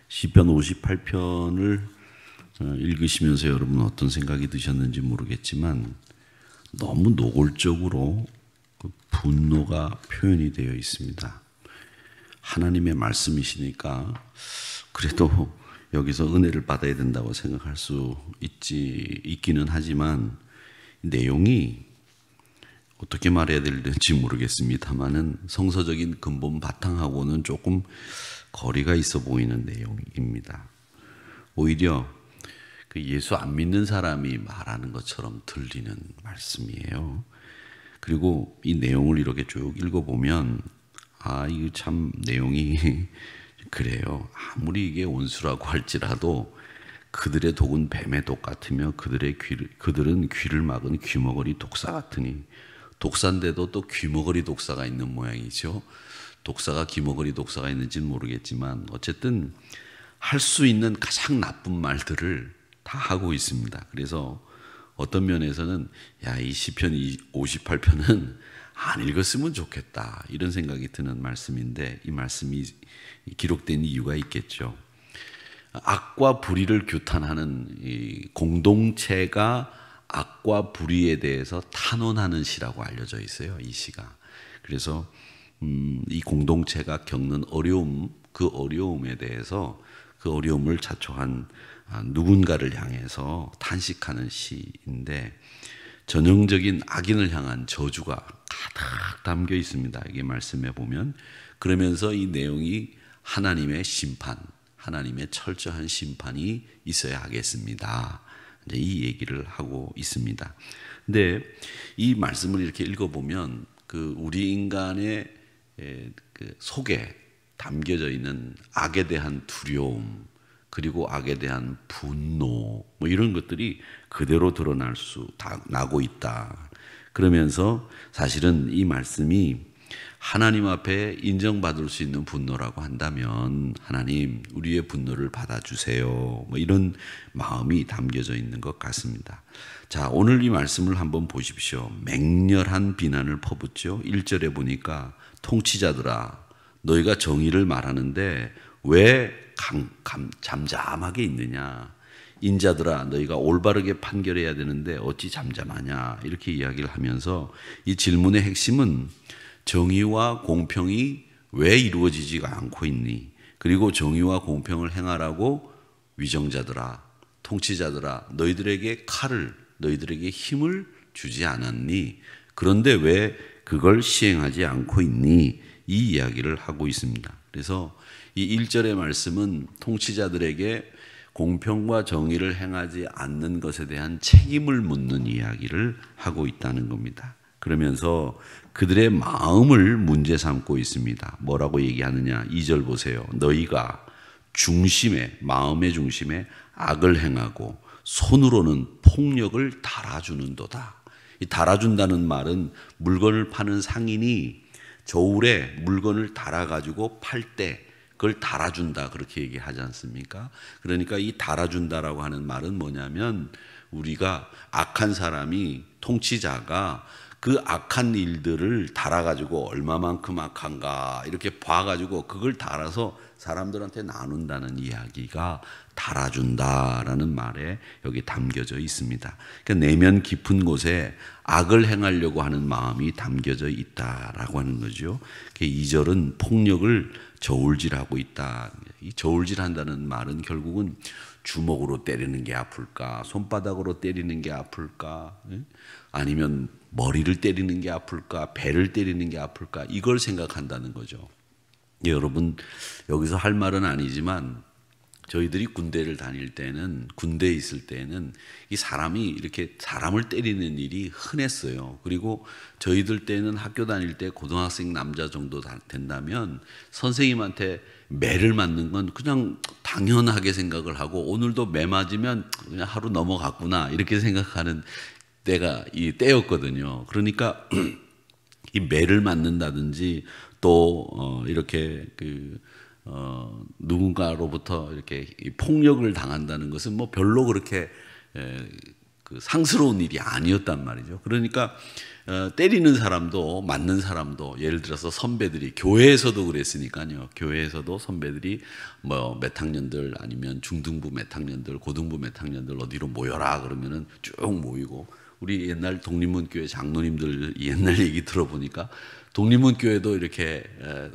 시편 58편을 읽으시면서 여러분 어떤 생각이 드셨는지 모르겠지만 너무 노골적으로 그 분노가 표현이 되어 있습니다. 하나님의 말씀이시니까 그래도 여기서 은혜를 받아야 된다고 생각할 수 있기는 하지만 내용이 어떻게 말해야 될지 모르겠습니다만은 성서적인 근본 바탕하고는 조금 거리가 있어 보이는 내용입니다. 오히려 그 예수 안 믿는 사람이 말하는 것처럼 들리는 말씀이에요. 그리고 이 내용을 이렇게 쭉 읽어보면 이거 참 내용이 그래요. 아무리 이게 원수라고 할지라도 그들의 독은 뱀의 독 같으며 그들은 귀를 막은 귀머거리 독사 같으니, 독사인데도 또 귀머거리 독사가 있는 모양이죠. 독사가 귀머거리 독사가 있는지는 모르겠지만 어쨌든 할 수 있는 가장 나쁜 말들을 다 하고 있습니다. 그래서 어떤 면에서는 이 시편 58편은 안 읽었으면 좋겠다 이런 생각이 드는 말씀인데, 이 말씀이 기록된 이유가 있겠죠. 악과 불의를 규탄하는 이 공동체가 악과 불의에 대해서 탄원하는 시라고 알려져 있어요, 이 시가. 그래서 이 공동체가 겪는 어려움, 그 어려움에 대해서 그 어려움을 자초한 누군가를 향해서 탄식하는 시인데, 전형적인 악인을 향한 저주가 가득 담겨 있습니다. 이게 말씀해 보면. 그러면서 이 내용이 하나님의 심판, 하나님의 철저한 심판이 있어야 하겠습니다. 이제 이 얘기를 하고 있습니다. 근데 이 말씀을 이렇게 읽어보면 그 우리 인간의 그 속에 담겨져 있는 악에 대한 두려움, 그리고 악에 대한 분노, 뭐 이런 것들이 그대로 나고 있다. 그러면서 사실은 이 말씀이 하나님 앞에 인정받을 수 있는 분노라고 한다면 하나님 우리의 분노를 받아주세요, 뭐 이런 마음이 담겨져 있는 것 같습니다. 자, 오늘 이 말씀을 한번 보십시오. 맹렬한 비난을 퍼붓죠. 1절에 보니까 통치자들아 너희가 정의를 말하는데 왜 잠잠하게 있느냐, 인자들아 너희가 올바르게 판결해야 되는데 어찌 잠잠하냐, 이렇게 이야기를 하면서 이 질문의 핵심은 정의와 공평이 왜 이루어지지가 않고 있니? 그리고 정의와 공평을 행하라고 위정자들아, 통치자들아 너희들에게 너희들에게 힘을 주지 않았니? 그런데 왜 그걸 시행하지 않고 있니? 이 이야기를 하고 있습니다. 그래서 이 1절의 말씀은 통치자들에게 공평과 정의를 행하지 않는 것에 대한 책임을 묻는 이야기를 하고 있다는 겁니다. 그러면서 그들의 마음을 문제 삼고 있습니다. 뭐라고 얘기하느냐? 2절 보세요. 너희가 마음의 중심에 악을 행하고 손으로는 폭력을 달아주는도다. 이 달아준다는 말은 물건을 파는 상인이 저울에 물건을 달아가지고 팔 때 그걸 달아준다, 그렇게 얘기하지 않습니까? 그러니까 이 달아준다라고 하는 말은 뭐냐면, 우리가 악한 사람이, 통치자가 그 악한 일들을 달아가지고 얼마만큼 악한가 이렇게 봐가지고 그걸 달아서 사람들한테 나눈다는 이야기가 달아준다라는 말에 여기 담겨져 있습니다. 그러니까 내면 깊은 곳에 악을 행하려고 하는 마음이 담겨져 있다라고 하는 거죠. 2절은 폭력을 저울질하고 있다. 이 저울질한다는 말은 결국은 주먹으로 때리는 게 아플까, 손바닥으로 때리는 게 아플까, 아니면 머리를 때리는 게 아플까, 배를 때리는 게 아플까, 이걸 생각한다는 거죠. 여러분, 여기서 할 말은 아니지만 저희들이 군대를 다닐 때는, 군대에 있을 때는 이 사람이 이렇게 사람을 때리는 일이 흔했어요. 그리고 저희들 때는 학교 다닐 때 고등학생 남자 정도 된다면 선생님한테 매를 맞는 건 그냥 당연하게 생각을 하고, 오늘도 매 맞으면 그냥 하루 넘어갔구나 이렇게 생각하는 때가 이 때였거든요. 그러니까 이 매를 맞는다든지 또 이렇게 누군가로부터 이렇게 폭력을 당한다는 것은 뭐 별로 그렇게 그 상스러운 일이 아니었단 말이죠. 그러니까 때리는 사람도 맞는 사람도 예를 들어서 선배들이 교회에서도 그랬으니까요. 교회에서도 선배들이 뭐 몇 학년들 아니면 중등부 몇 학년들 고등부 몇 학년들 어디로 모여라 그러면은 쭉 모이고 우리 옛날 독립문교회 장로님들 옛날 얘기 들어보니까 독립문교회도 이렇게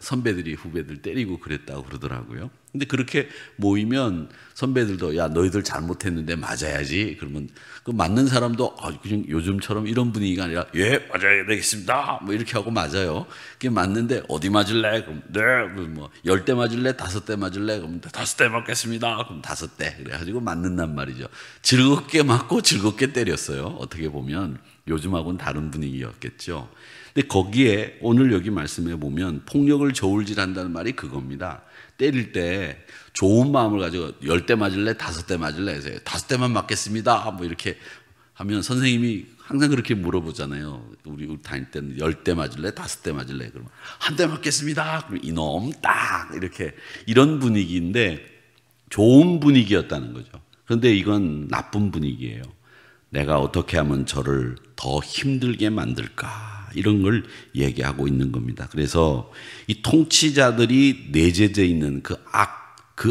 선배들이 후배들 때리고 그랬다고 그러더라고요. 근데 그렇게 모이면 선배들도 야 너희들 잘못했는데 맞아야지. 그러면 그 맞는 사람도 그냥 요즘처럼 이런 분위기가 아니라 예 맞아야 되겠습니다. 뭐 이렇게 하고 맞아요. 그게 맞는데 어디 맞을래? 그럼 네. 그럼 뭐 10대 맞을래? 5대 맞을래? 그럼 5대 맞겠습니다. 그럼 5대. 그래가지고 맞는단 말이죠. 즐겁게 맞고 즐겁게 때렸어요. 어떻게 보면 요즘하고는 다른 분위기였겠죠. 근데 거기에 오늘 여기 말씀해 보면 폭력을 저울질한다는 말이 그겁니다. 때릴 때 좋은 마음을 가지고 10대 맞을래? 5대 맞을래? 해서 5대만 맞겠습니다. 뭐 이렇게 하면 선생님이 항상 그렇게 물어보잖아요. 우리 다닐 때는 10대 맞을래? 5대 맞을래? 그러면 한 대 맞겠습니다. 그럼 이놈 딱 이렇게 이런 분위기인데 좋은 분위기였다는 거죠. 그런데 이건 나쁜 분위기예요. 내가 어떻게 하면 저를 더 힘들게 만들까? 이런 걸 얘기하고 있는 겁니다. 그래서 이 통치자들이 내재되어 있는 그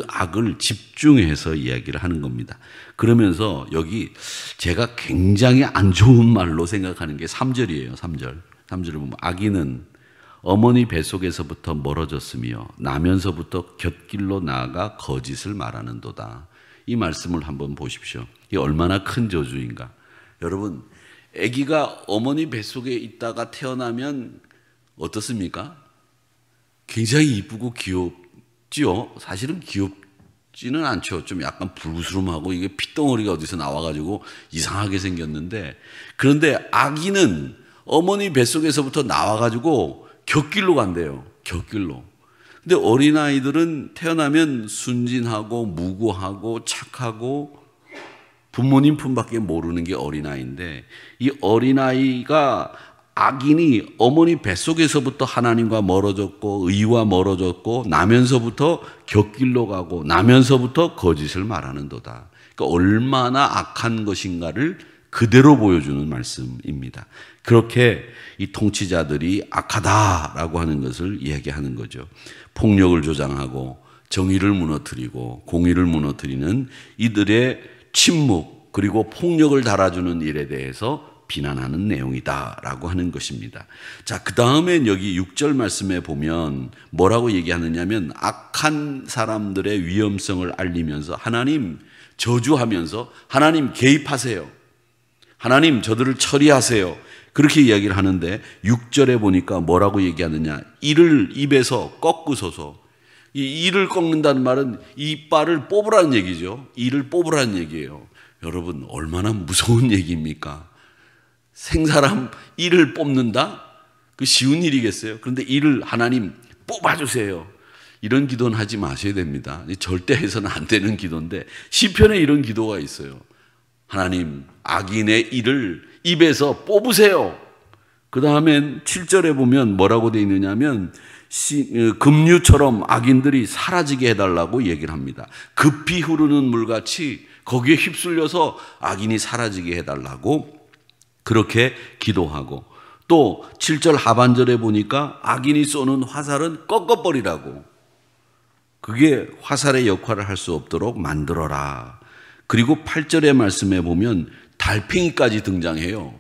악을 집중해서 이야기를 하는 겁니다. 그러면서 여기 제가 굉장히 안 좋은 말로 생각하는 게 3절이에요. 3절을 보면 악인은 어머니 뱃속에서부터 멀어졌으며 나면서부터 곁길로 나아가 거짓을 말하는도다. 이 말씀을 한번 보십시오. 이게 얼마나 큰 저주인가. 여러분 아기가 어머니 뱃속에 있다가 태어나면 어떻습니까? 굉장히 이쁘고 귀엽지요. 사실은 귀엽지는 않죠. 좀 약간 불구스름하고 이게 핏덩어리가 어디서 나와가지고 이상하게 생겼는데 그런데 아기는 어머니 뱃속에서부터 나와가지고 곁길로 간대요. 곁길로. 근데 어린아이들은 태어나면 순진하고 무고하고 착하고 부모님 품밖에 모르는 게 어린아이인데 이 어린아이가 악인이 어머니 뱃속에서부터 하나님과 멀어졌고 의와 멀어졌고 나면서부터 곁길로 가고 나면서부터 거짓을 말하는도다. 그러니까 얼마나 악한 것인가를 그대로 보여주는 말씀입니다. 그렇게 이 통치자들이 악하다라고 하는 것을 이야기하는 거죠. 폭력을 조장하고 정의를 무너뜨리고 공의를 무너뜨리는 이들의 침묵 그리고 폭력을 달아주는 일에 대해서 비난하는 내용이다라고 하는 것입니다. 자, 그 다음엔 여기 6절 말씀에 보면 뭐라고 얘기하느냐면 악한 사람들의 위험성을 알리면서 하나님 저주하면서 하나님 개입하세요. 하나님 저들을 처리하세요. 그렇게 이야기를 하는데 6절에 보니까 뭐라고 얘기하느냐. 이를 입에서 꺾으소서. 이 이를 꺾는다는 말은 이빨을 뽑으라는 얘기죠. 이를 뽑으라는 얘기예요. 여러분 얼마나 무서운 얘기입니까? 생사람 이를 뽑는다? 그 쉬운 일이겠어요? 그런데 이를 하나님 뽑아주세요. 이런 기도는 하지 마셔야 됩니다. 절대 해서는 안 되는 기도인데 시편에 이런 기도가 있어요. 하나님 악인의 이를 입에서 뽑으세요. 그 다음엔 7절에 보면 뭐라고 되어 있느냐면 급류처럼 악인들이 사라지게 해달라고 얘기를 합니다. 급히 흐르는 물같이 거기에 휩쓸려서 악인이 사라지게 해달라고 그렇게 기도하고 또 7절 하반절에 보니까 악인이 쏘는 화살은 꺾어버리라고 그게 화살의 역할을 할 수 없도록 만들어라. 그리고 8절의 말씀에 보면 달팽이까지 등장해요.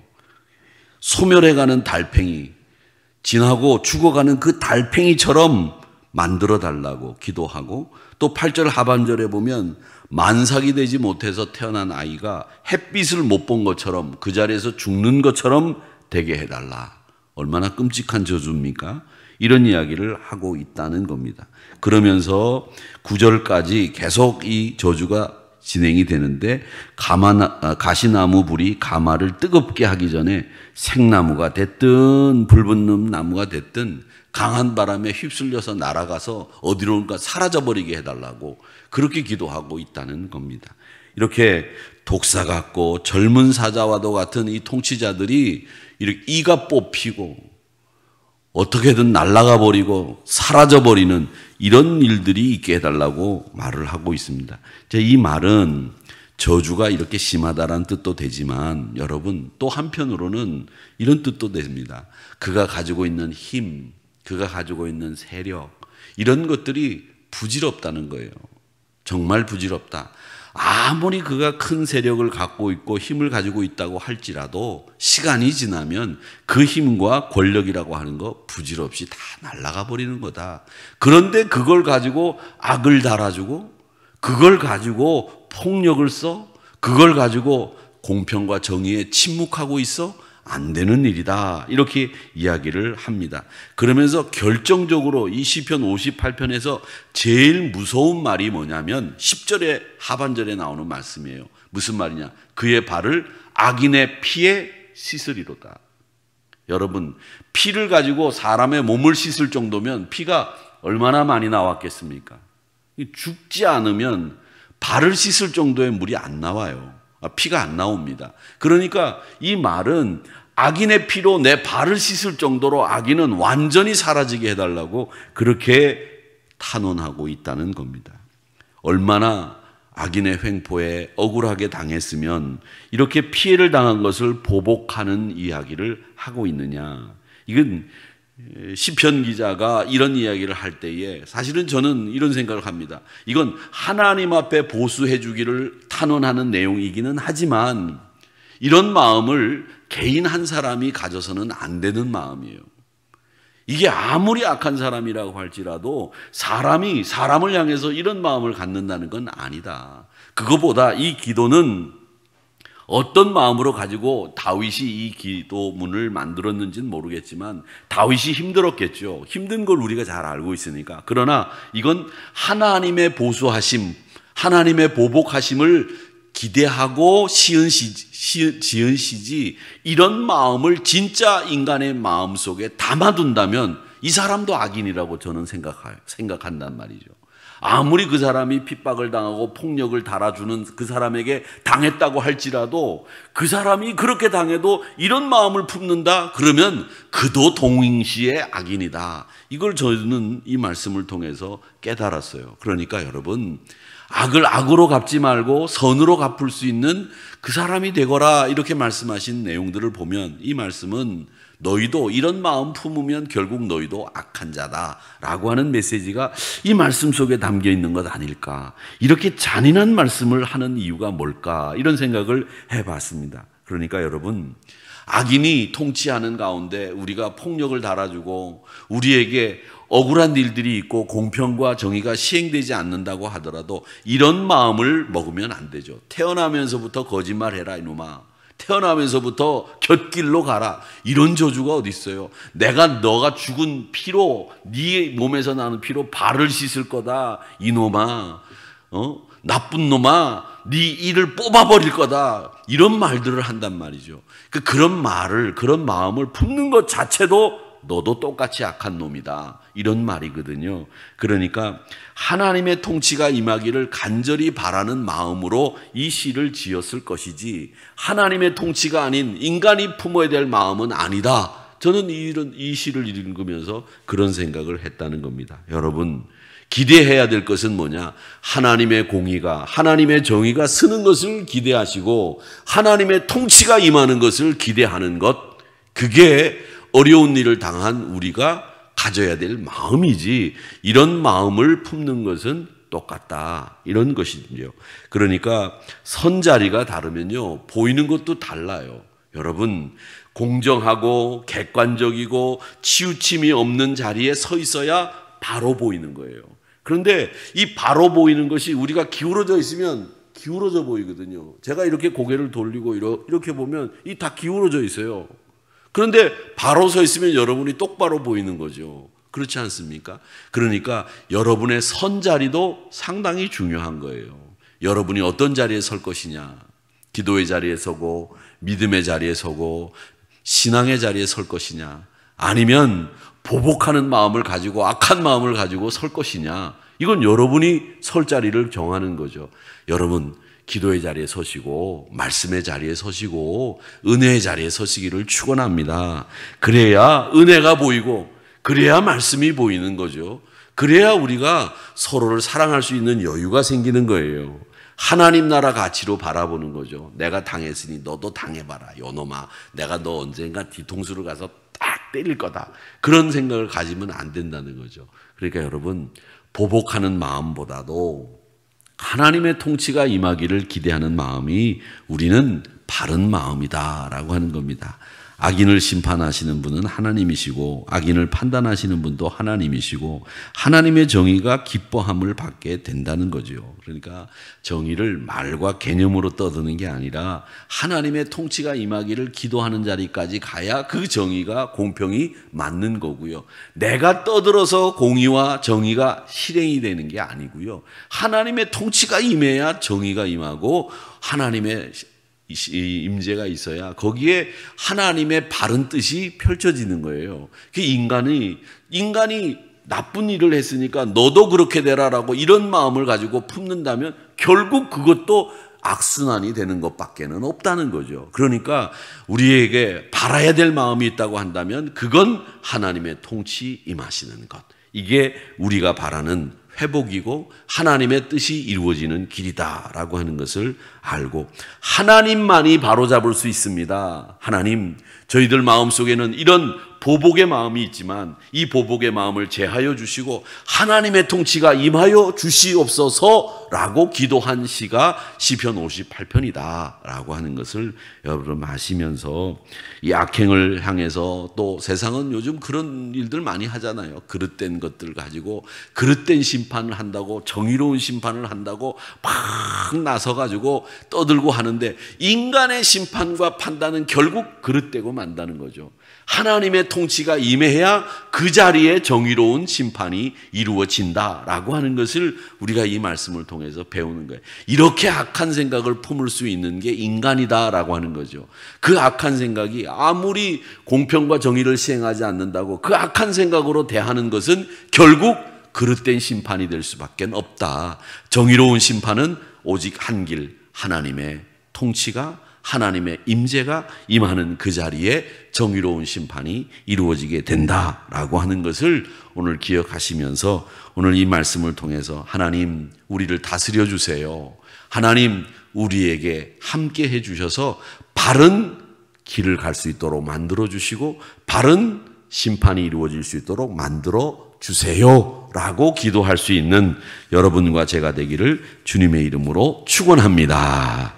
소멸해가는 달팽이 지나고 죽어가는 그 달팽이처럼 만들어 달라고 기도하고 또 8절 하반절에 보면 만삭이 되지 못해서 태어난 아이가 햇빛을 못 본 것처럼 그 자리에서 죽는 것처럼 되게 해달라. 얼마나 끔찍한 저주입니까? 이런 이야기를 하고 있다는 겁니다. 그러면서 9절까지 계속 이 저주가 진행이 되는데 가시나무 불이 가마를 뜨겁게 하기 전에 생나무가 됐든 불붙는 나무가 됐든 강한 바람에 휩쓸려서 날아가서 어디론가 사라져버리게 해달라고 그렇게 기도하고 있다는 겁니다. 이렇게 독사 같고 젊은 사자와도 같은 이 통치자들이 이렇게 이가 뽑히고 어떻게든 날아가 버리고 사라져 버리는 이런 일들이 있게 해달라고 말을 하고 있습니다. 이 말은 저주가 이렇게 심하다라는 뜻도 되지만 여러분 또 한편으로는 이런 뜻도 됩니다. 그가 가지고 있는 힘, 그가 가지고 있는 세력, 이런 것들이 부질없다는 거예요. 정말 부질없다. 아무리 그가 큰 세력을 갖고 있고 힘을 가지고 있다고 할지라도 시간이 지나면 그 힘과 권력이라고 하는 거 부질없이 다 날아가 버리는 거다. 그런데 그걸 가지고 악을 달아주고, 그걸 가지고 폭력을 써, 그걸 가지고 공평과 정의에 침묵하고 있어? 안 되는 일이다. 이렇게 이야기를 합니다. 그러면서 결정적으로 이 시편 58편에서 제일 무서운 말이 뭐냐면 10절의 하반절에 나오는 말씀이에요. 무슨 말이냐? 그의 발을 악인의 피에 씻으리로다. 여러분, 피를 가지고 사람의 몸을 씻을 정도면 피가 얼마나 많이 나왔겠습니까? 죽지 않으면 발을 씻을 정도의 물이 안 나와요. 피가 안 나옵니다. 그러니까 이 말은 악인의 피로 내 발을 씻을 정도로 악인은 완전히 사라지게 해달라고 그렇게 탄원하고 있다는 겁니다. 얼마나 악인의 횡포에 억울하게 당했으면 이렇게 피해를 당한 것을 보복하는 이야기를 하고 있느냐. 이건 시편 기자가 이런 이야기를 할 때에 사실은 저는 이런 생각을 합니다. 이건 하나님 앞에 보수해 주기를 탄원하는 내용이기는 하지만 이런 마음을 개인 한 사람이 가져서는 안 되는 마음이에요. 이게 아무리 악한 사람이라고 할지라도 사람이 사람을 향해서 이런 마음을 갖는다는 건 아니다. 그거보다 이 기도는 어떤 마음으로 가지고 다윗이 이 기도문을 만들었는지는 모르겠지만 다윗이 힘들었겠죠. 힘든 걸 우리가 잘 알고 있으니까. 그러나 이건 하나님의 보수하심, 하나님의 보복하심을 기대하고 지은 시지 이런 마음을 진짜 인간의 마음 속에 담아둔다면 이 사람도 악인이라고 저는 생각한단 말이죠. 아무리 그 사람이 핍박을 당하고 폭력을 달아주는 그 사람에게 당했다고 할지라도 그 사람이 그렇게 당해도 이런 마음을 품는다? 그러면 그도 동시에 악인이다. 이걸 저는 이 말씀을 통해서 깨달았어요. 그러니까 여러분, 악을 악으로 갚지 말고 선으로 갚을 수 있는 그 사람이 되거라 이렇게 말씀하신 내용들을 보면 이 말씀은 너희도 이런 마음 품으면 결국 너희도 악한 자다라고 하는 메시지가 이 말씀 속에 담겨 있는 것 아닐까. 이렇게 잔인한 말씀을 하는 이유가 뭘까 이런 생각을 해봤습니다. 그러니까 여러분, 악인이 통치하는 가운데 우리가 폭력을 달아주고 우리에게 억울한 일들이 있고 공평과 정의가 시행되지 않는다고 하더라도 이런 마음을 먹으면 안 되죠. 태어나면서부터 거짓말해라 이놈아. 태어나면서부터 곁길로 가라. 이런 저주가 어디 있어요? 너가 죽은 피로, 네 몸에서 나는 피로 발을 씻을 거다. 이놈아, 나쁜 놈아, 네 이를 뽑아버릴 거다. 이런 말들을 한단 말이죠. 그런 말을, 그런 마음을 품는 것 자체도 너도 똑같이 악한 놈이다. 이런 말이거든요. 그러니까 하나님의 통치가 임하기를 간절히 바라는 마음으로 이 시를 지었을 것이지 하나님의 통치가 아닌 인간이 품어야 될 마음은 아니다. 저는 이 시를 읽으면서 그런 생각을 했다는 겁니다. 여러분, 기대해야 될 것은 뭐냐? 하나님의 공의가, 하나님의 정의가 쓰는 것을 기대하시고 하나님의 통치가 임하는 것을 기대하는 것, 그게 어려운 일을 당한 우리가 가져야 될 마음이지 이런 마음을 품는 것은 똑같다. 이런 것이죠. 그러니까 선자리가 다르면요, 보이는 것도 달라요. 여러분, 공정하고 객관적이고 치우침이 없는 자리에 서 있어야 바로 보이는 거예요. 그런데 이 바로 보이는 것이 우리가 기울어져 있으면 기울어져 보이거든요. 제가 이렇게 고개를 돌리고 이렇게 보면 이 다 기울어져 있어요. 그런데 바로 서 있으면 여러분이 똑바로 보이는 거죠. 그렇지 않습니까? 그러니까 여러분의 선 자리도 상당히 중요한 거예요. 여러분이 어떤 자리에 설 것이냐. 기도의 자리에 서고 믿음의 자리에 서고 신앙의 자리에 설 것이냐, 아니면 보복하는 마음을 가지고 악한 마음을 가지고 설 것이냐. 이건 여러분이 설 자리를 정하는 거죠. 여러분, 기도의 자리에 서시고 말씀의 자리에 서시고 은혜의 자리에 서시기를 축원합니다. 그래야 은혜가 보이고 그래야 말씀이 보이는 거죠. 그래야 우리가 서로를 사랑할 수 있는 여유가 생기는 거예요. 하나님 나라 가치로 바라보는 거죠. 내가 당했으니 너도 당해봐라. 요놈아, 내가 너 언젠가 뒤통수를 가서 딱 때릴 거다. 그런 생각을 가지면 안 된다는 거죠. 그러니까 여러분, 보복하는 마음보다도 하나님의 통치가 임하기를 기대하는 마음이 우리는 바른 마음이다라고 하는 겁니다. 악인을 심판하시는 분은 하나님이시고 악인을 판단하시는 분도 하나님이시고 하나님의 정의가 기뻐함을 받게 된다는 거죠. 그러니까 정의를 말과 개념으로 떠드는 게 아니라 하나님의 통치가 임하기를 기도하는 자리까지 가야 그 정의가 공평이 맞는 거고요. 내가 떠들어서 공의와 정의가 실행이 되는 게 아니고요. 하나님의 통치가 임해야 정의가 임하고 하나님의 임재가 있어야 거기에 하나님의 바른 뜻이 펼쳐지는 거예요. 그 인간이 나쁜 일을 했으니까 너도 그렇게 되라라고 이런 마음을 가지고 품는다면 결국 그것도 악순환이 되는 것밖에는 없다는 거죠. 그러니까 우리에게 바라야 될 마음이 있다고 한다면 그건 하나님의 통치 임하시는 것. 이게 우리가 바라는 회복이고 하나님의 뜻이 이루어지는 길이다라고 하는 것을 알고 하나님만이 바로잡을 수 있습니다. 하나님, 저희들 마음속에는 이런 보복의 마음이 있지만 이 보복의 마음을 제하여 주시고 하나님의 통치가 임하여 주시옵소서라고 기도한 시가 시편 58편이다 라고 하는 것을 여러분 아시면서 이 악행을 향해서 또 세상은 요즘 그런 일들 많이 하잖아요. 그릇된 것들 가지고 그릇된 심판을 한다고 정의로운 심판을 한다고 막 나서가지고 떠들고 하는데 인간의 심판과 판단은 결국 그릇되고 만다는 거죠. 하나님의 통치가 임해야 그 자리에 정의로운 심판이 이루어진다라고 하는 것을 우리가 이 말씀을 통해서 배우는 거예요. 이렇게 악한 생각을 품을 수 있는 게 인간이다라고 하는 거죠. 그 악한 생각이 아무리 공평과 정의를 시행하지 않는다고 그 악한 생각으로 대하는 것은 결국 그릇된 심판이 될 수밖에 없다. 정의로운 심판은 오직 한 길, 하나님의 통치가 하나님의 임재가 임하는 그 자리에 정의로운 심판이 이루어지게 된다라고 하는 것을 오늘 기억하시면서 오늘 이 말씀을 통해서 하나님 우리를 다스려 주세요. 하나님 우리에게 함께 해 주셔서 바른 길을 갈 수 있도록 만들어 주시고 바른 심판이 이루어질 수 있도록 만들어 주세요 라고 기도할 수 있는 여러분과 제가 되기를 주님의 이름으로 축원합니다.